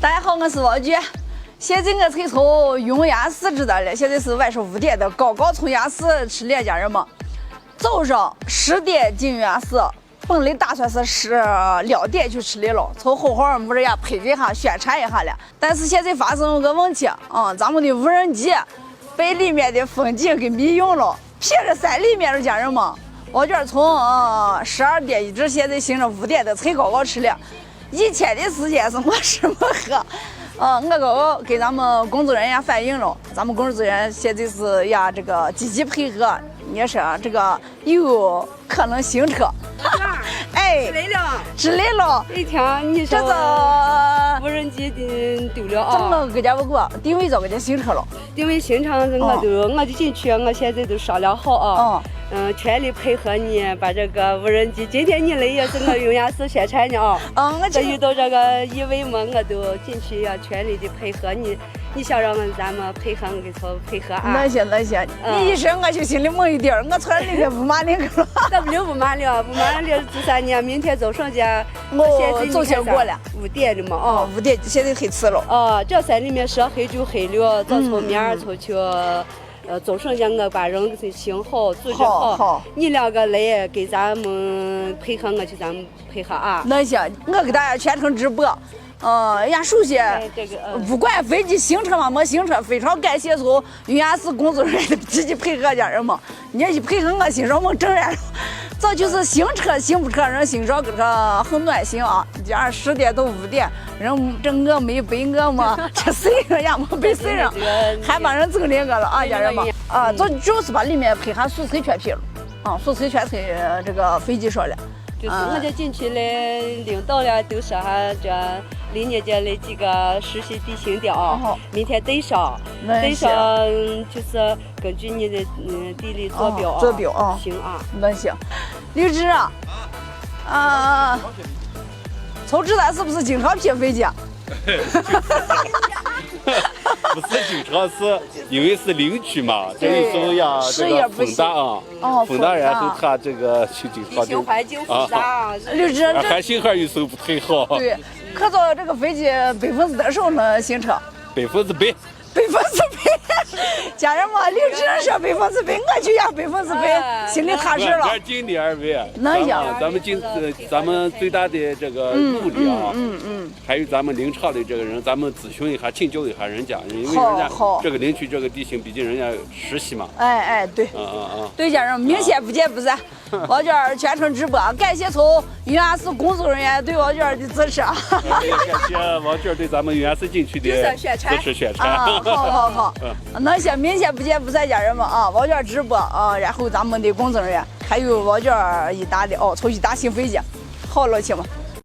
大家好，我是王菊。现在我才从云阳市知道了，现在是晚上5点的，刚刚从阳市吃了，家人们。早上10点进云阳市，本来打算是2点去吃了，从后巷没人家拍一下宣传一下了。但是现在发生了个问题，咱们的无人机被里面的风景给迷晕了，撇着山里面的家人们。我这从12点一直现在醒着5点的，才刚刚吃了。以前的时间是没吃没喝，我刚刚给咱们工作人员反映了，咱们工作人员现在是要这个积极配合，你说这个有可能行车。哎，吃来了。一天你说这个无人机丢了啊？怎么搁家不给我定位着搁家行车了？定位行车我就进去，我现在都商量好啊。全力配合你把这个无人机。今天你来也是我云阳市宣传的啊。我这遇到这个意外嘛，我都进去要全力的配合你。你想让咱们配合，我给他配合啊。那行，你一说我就心里猛一点，我从那边不麻利了。那不了不麻了周3年，明天早上家我早先过了5点的嘛5点现在太迟了。这山里面说黑就黑了，早从明儿出去。早上家我把人给请好，组织好，你2个来给咱们配合，我去咱们配合啊。那行，我给大家全程直播。首先，不管飞机行车嘛没行车，非常感谢从云阳市工作人员的积极配合，家人们，你一配合我心上猛正然了。这就是行车行不车人心上给他很暖心啊。加上10点到5点，人这我没背我嘛，这谁人也没背谁人，还把人整那个了啊，家人们这主要是把里面配上素材全配了素材全在这个飞机上了。就是我就进去来，领导了都说哈，这离你这来几个实习地形的啊，明天带上就是根据你的地理坐标啊，行啊，那行，刘志从知道是不是经常撇飞机？不是经常，是因为是邻居嘛，这一时呀，这个风大风大，然后他这个去经常的环境复杂，刘志还信号有时候不太好。对，可到这个飞机100%多少能行车？100%。家人们，刘志说100%，我就要100%，心里踏实了。这尽力而为。那行，咱们最大的这个努力啊，还有咱们临场的这个人，咱们咨询一下，请教一下人家，因为人家这个领区这个地形，毕竟人家实习嘛。对。对，家人，明显不见不散。王娟全程直播，感谢从云阳市工作人员对王娟的支持。感谢王娟对咱们云阳市景区的支持宣传。好，那些明显不见不散，家人们啊！王娟直播然后咱们的工作人员还有王娟一打的从一打新飞机，好了，亲们。